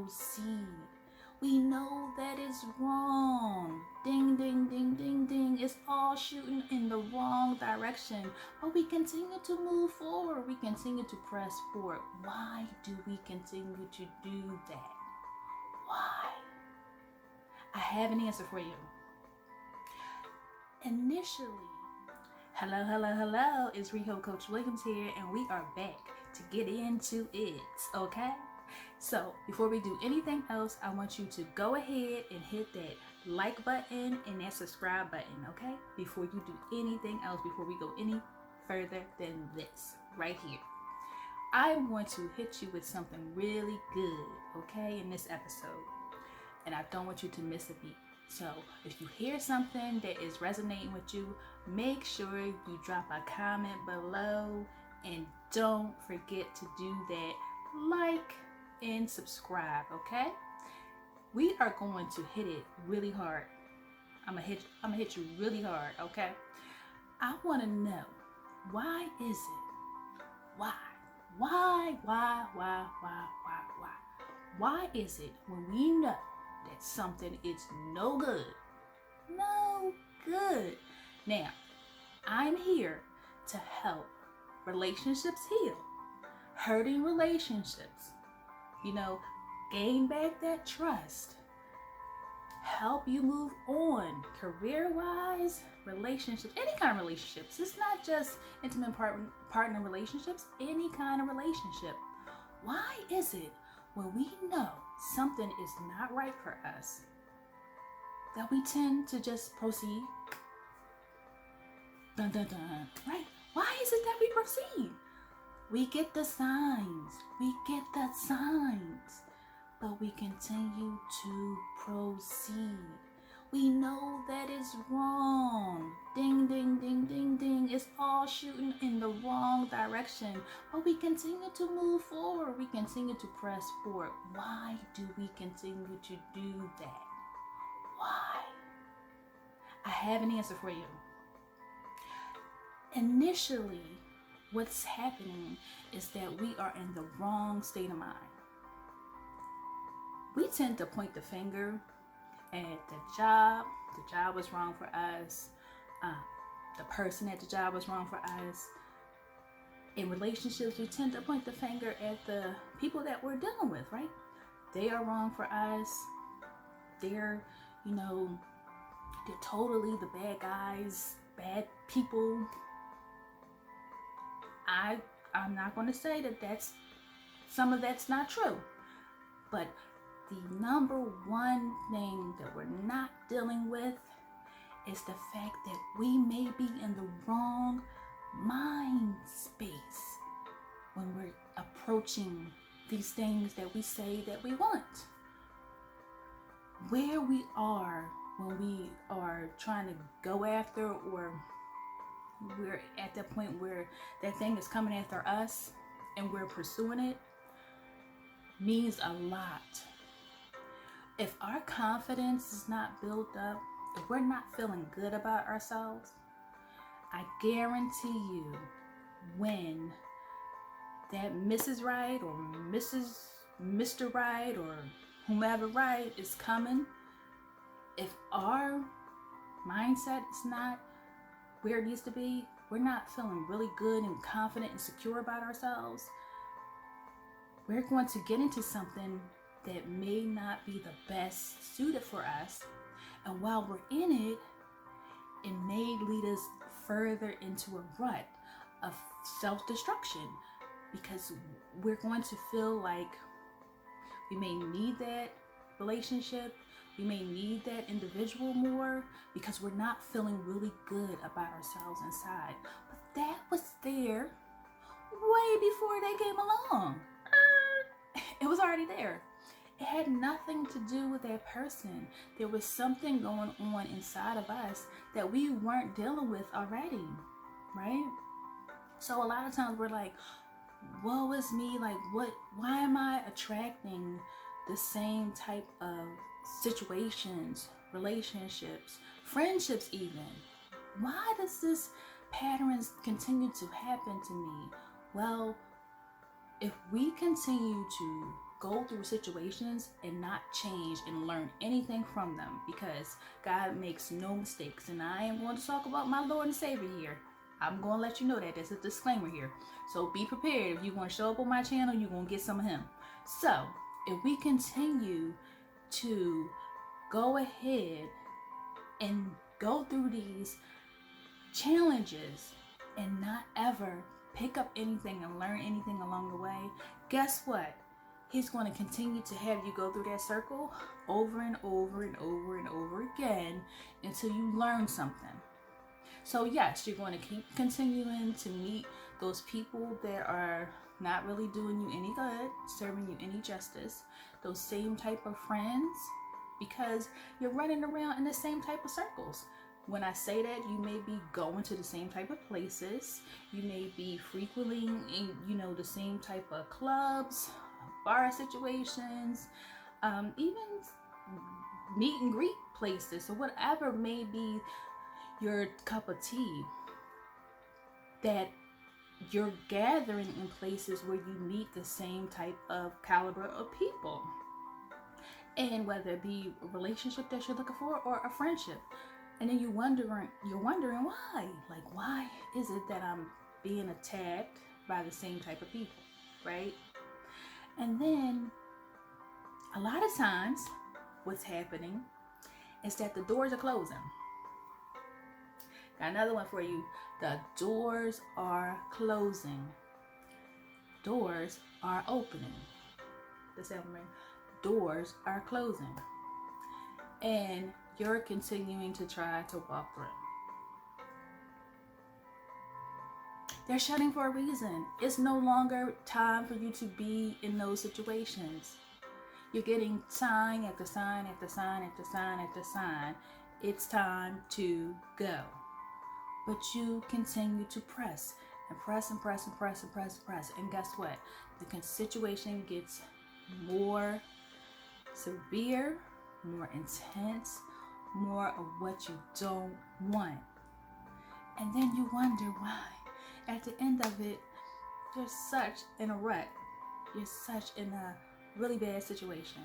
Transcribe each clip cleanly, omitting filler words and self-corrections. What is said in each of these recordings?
proceed. We know that it's wrong. Ding, ding, ding, ding, ding. It's all shooting in the wrong direction. But we continue to move forward. We continue to press forward. Why do we continue to do that? Why? I have an answer for you. Initially, hello, it's ReHope Coach Williams here, and we are back to get into it, okay? So before we do anything else, I want you to go ahead and hit that like button and that subscribe button, okay? Before you do anything else, before we go any further than this right here. I want to hit you with something really good, okay, in this episode. And I don't want you to miss a beat. So if you hear something that is resonating with you, make sure you drop a comment below, and don't forget to do that like and subscribe, okay? We are going to hit it really hard. I'm gonna hit you really hard, okay? I want to know, why is it? Why is it when we know that something is no good? Now, I'm here to help relationships heal, hurting relationships, gain back that trust, help you move on, career-wise, relationships, any kind of relationships. It's not just intimate partner relationships, any kind of relationship. Why is it when we know something is not right for us that we tend to just proceed? Dun dun dun, right? Why is it that we proceed? We get the signs, but we continue to proceed. We know that it's wrong. Ding, ding, ding, ding, ding. It's all shooting in the wrong direction. But we continue to move forward. We continue to press forward. Why do we continue to do that? Why? I have an answer for you. Initially, what's happening is that we are in the wrong state of mind. We tend to point the finger at the job. The job was wrong for us. The person at the job was wrong for us. In relationships, we tend to point the finger at the people that we're dealing with, right? They are wrong for us. They're totally the bad guys, bad people. I'm not going to say that some of that's not true, but the number one thing that we're not dealing with is the fact that we may be in the wrong mind space when we're approaching these things that we say that we want. Where we are when we are trying to go after, or we're at that point where that thing is coming after us and we're pursuing it, means a lot. If our confidence is not built up, if we're not feeling good about ourselves, I guarantee you, when that Mrs. Right or Mr. Right or whomever right is coming, if our mindset is not where it needs to be, we're not feeling really good and confident and secure about ourselves, we're going to get into something that may not be the best suited for us. And while we're in it, it may lead us further into a rut of self-destruction, because we're going to feel like we may need that relationship, we may need that individual more, because we're not feeling really good about ourselves inside. But that was there way before they came along. It was already there. It had nothing to do with that person. There was something going on inside of us that we weren't dealing with already, right? So a lot of times we're like, woe is me, like why am I attracting the same type of situations, relationships, friendships even? Why does this patterns continue to happen to me? Well, if we continue to go through situations and not change and learn anything from them, because God makes no mistakes. And I am going to talk about my Lord and Savior here. I'm going to let you know that. There's a disclaimer here. So be prepared. If you're going to show up on my channel, you're going to get some of him. So if we continue to go ahead and go through these challenges and not ever pick up anything and learn anything along the way, guess what? He's going to continue to have you go through that circle over and over and over and over again until you learn something. So yes, you're going to keep continuing to meet those people that are not really doing you any good, serving you any justice, those same type of friends, because you're running around in the same type of circles. When I say that, you may be going to the same type of places, you may be frequenting in, the same type of clubs, bar situations, even meet and greet places, or whatever may be your cup of tea, that you're gathering in places where you meet the same type of caliber of people. And whether it be a relationship that you're looking for or a friendship. And then you're wondering why? Like, why is it that I'm being attacked by the same type of people, right? And then a lot of times what's happening is that the doors are closing. Got another one for you. The doors are closing. Doors are opening. The seven doors are closing. And you're continuing to try to walk through. They're shutting for a reason. It's no longer time for you to be in those situations. You're getting sign after sign after sign after sign after sign. It's time to go. But you continue to press and press and press and press and press and press. And guess what? The situation gets more severe, more intense, more of what you don't want. And then you wonder why. At the end of it, you're such in a rut. You're such in a really bad situation.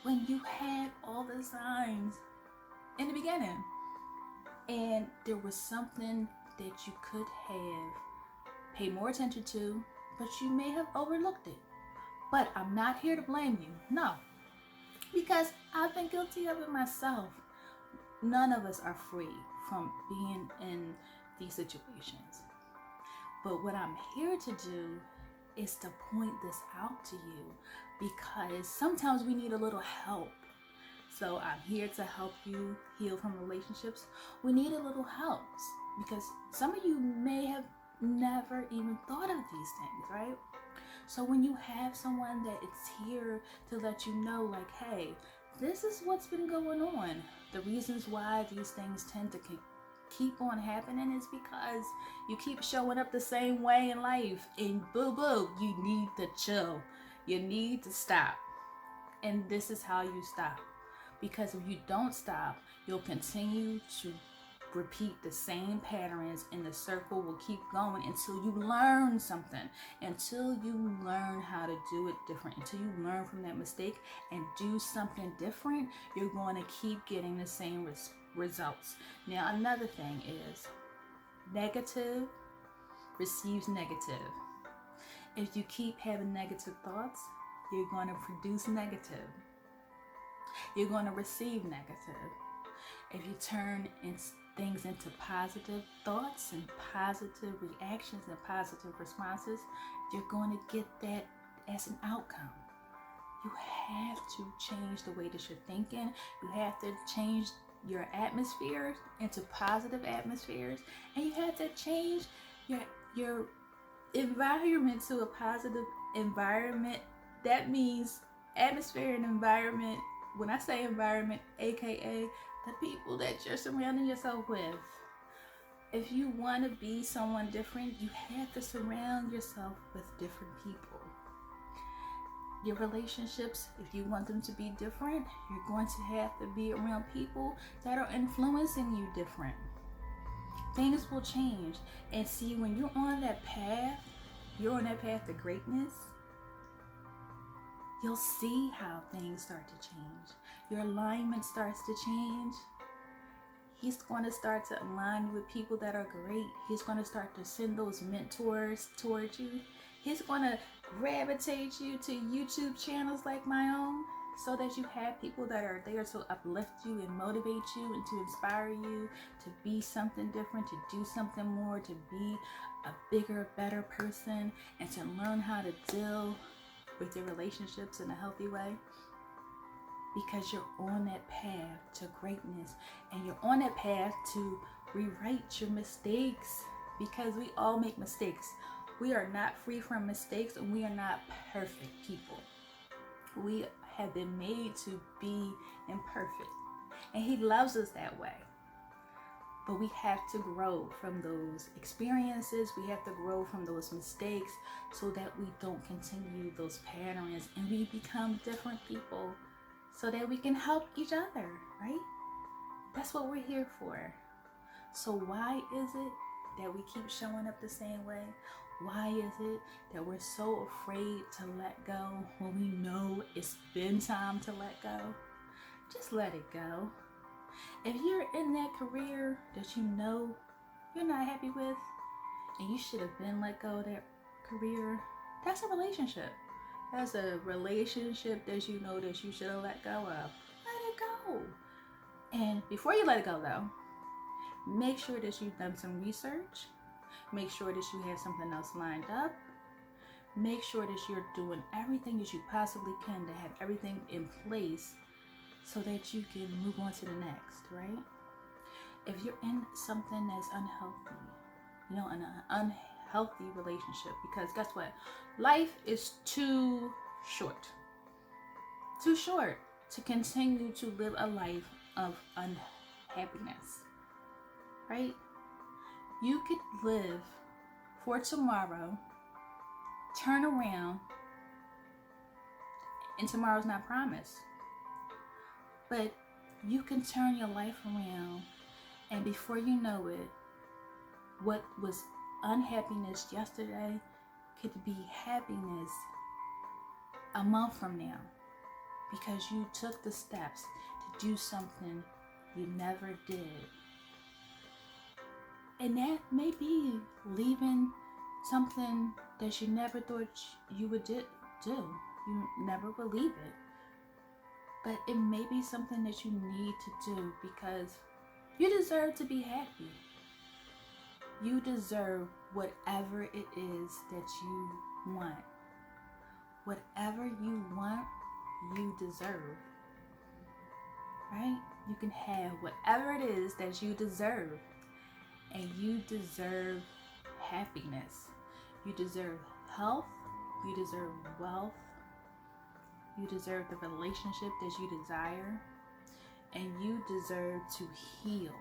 When you had all the signs in the beginning. And there was something that you could have paid more attention to, but you may have overlooked it. But I'm not here to blame you. No. Because I've been guilty of it myself. None of us are free from being in these situations. But what I'm here to do is to point this out to you, because sometimes we need a little help. So I'm here to help you heal from relationships. We need a little help because some of you may have never even thought of these things, right? So when you have someone that is here to let you know, like, hey, this is what's been going on. The reasons why these things tend to keep on happening is because you keep showing up the same way in life. And boo-boo, you need to chill. You need to stop. And this is how you stop. Because if you don't stop, you'll continue to repeat the same patterns, and the circle will keep going until you learn something, until you learn how to do it different, until you learn from that mistake and do something different. You're going to keep getting the same results. Now, another thing is negative receives negative. If you keep having negative thoughts, you're going to produce negative. You're going to receive negative. If you turn things into positive thoughts and positive reactions and positive responses, you're going to get that as an outcome. You have to change the way that you're thinking. You have to change your atmospheres into positive atmospheres, and you have to change your environment to a positive environment. That means atmosphere and environment. When I say environment, aka the people that you're surrounding yourself with. If you want to be someone different, you have to surround yourself with different people. Your relationships, if you want them to be different, you're going to have to be around people that are influencing you different. Things will change. And see, when you're on that path to greatness, you'll see how things start to change. Your alignment starts to change. He's going to start to align you with people that are great. He's going to start to send those mentors towards you. He's going to gravitate you to YouTube channels like my own, so that you have people that are there to uplift you and motivate you and to inspire you to be something different, to do something more, to be a bigger, better person, and to learn how to deal with your relationships in a healthy way. Because you're on that path to greatness, and you're on that path to rewrite your mistakes, because we all make mistakes. We are not free from mistakes, and we are not perfect people. We have been made to be imperfect, and He loves us that way. But we have to grow from those experiences. We have to grow from those mistakes so that we don't continue those patterns, and we become different people so that we can help each other, right? That's what we're here for. So why is it that we keep showing up the same way? Why is it that we're so afraid to let go when we know it's been time to let go? Just let it go. If you're in that career that you know you're not happy with, and you should have been let go of that career, that's a relationship. That's a relationship that you know that you should have let go of. Let it go. And before you let it go, though, make sure that you've done some research. Make sure that you have something else lined up. Make sure that you're doing everything that you possibly can to have everything in place so that you can move on to the next, right? If you're in something that's unhealthy, an unhealthy relationship, because guess what? Life is too short to continue to live a life of unhappiness, right? You could live for tomorrow, turn around, and tomorrow's not promised. But you can turn your life around, and before you know it, what was unhappiness yesterday could be happiness a month from now, because you took the steps to do something you never did. And that may be leaving something that you never thought you would do. You never would leave it. But it may be something that you need to do, because you deserve to be happy. You deserve whatever it is that you want. Whatever you want, you deserve. Right? You can have whatever it is that you deserve. And you deserve happiness. You deserve health. You deserve wealth. You deserve the relationship that you desire. And you deserve to heal.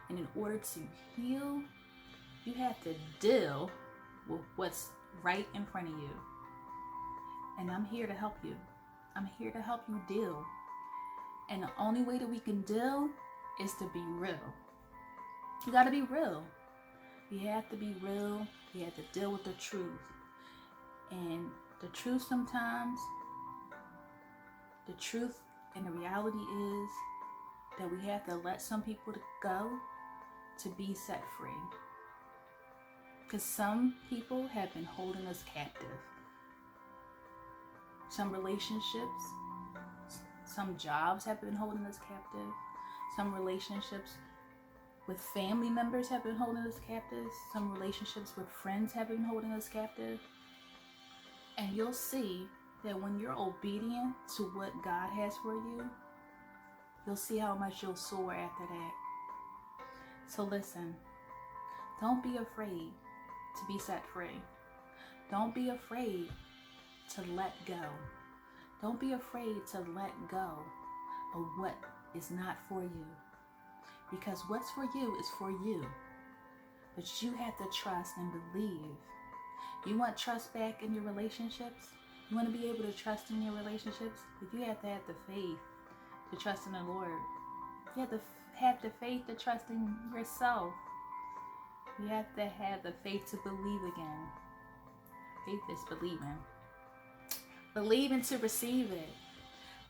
And in order to heal, you have to deal with what's right in front of you. And I'm here to help you. I'm here to help you deal. And the only way that we can deal is to be real. You gotta be real. You have to be real. You have to deal with the truth. And the truth sometimes, the truth and the reality is that we have to let some people go to be set free. Because some people have been holding us captive. Some relationships, some jobs have been holding us captive. Some relationships with family members have been holding us captive. Some relationships with friends have been holding us captive. And you'll see that when you're obedient to what God has for you, you'll see how much you'll soar after that. So listen, don't be afraid to be set free. Don't be afraid to let go. Don't be afraid to let go of what is not for you. Because what's for you is for you. But you have to trust and believe. You want trust back in your relationships? You want to be able to trust in your relationships? But you have to have the faith to trust in the Lord. You have to have the faith to trust in yourself. You have to have the faith to believe again. Faith is believing. Believing to receive it.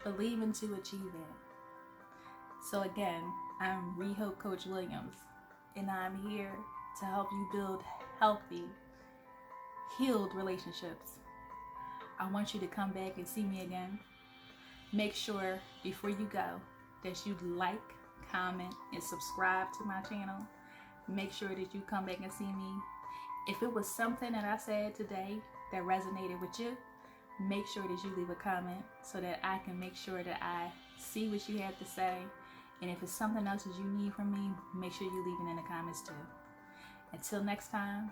Believing to achieve it. So again, I'm ReHope Coach Williams, and I'm here to help you build healthy, healed relationships. I want you to come back and see me again. Make sure before you go that you like, comment, and subscribe to my channel. Make sure that you come back and see me. If it was something that I said today that resonated with you, make sure that you leave a comment so that I can make sure that I see what you have to say. And if it's something else that you need from me, make sure you leave it in the comments too. Until next time,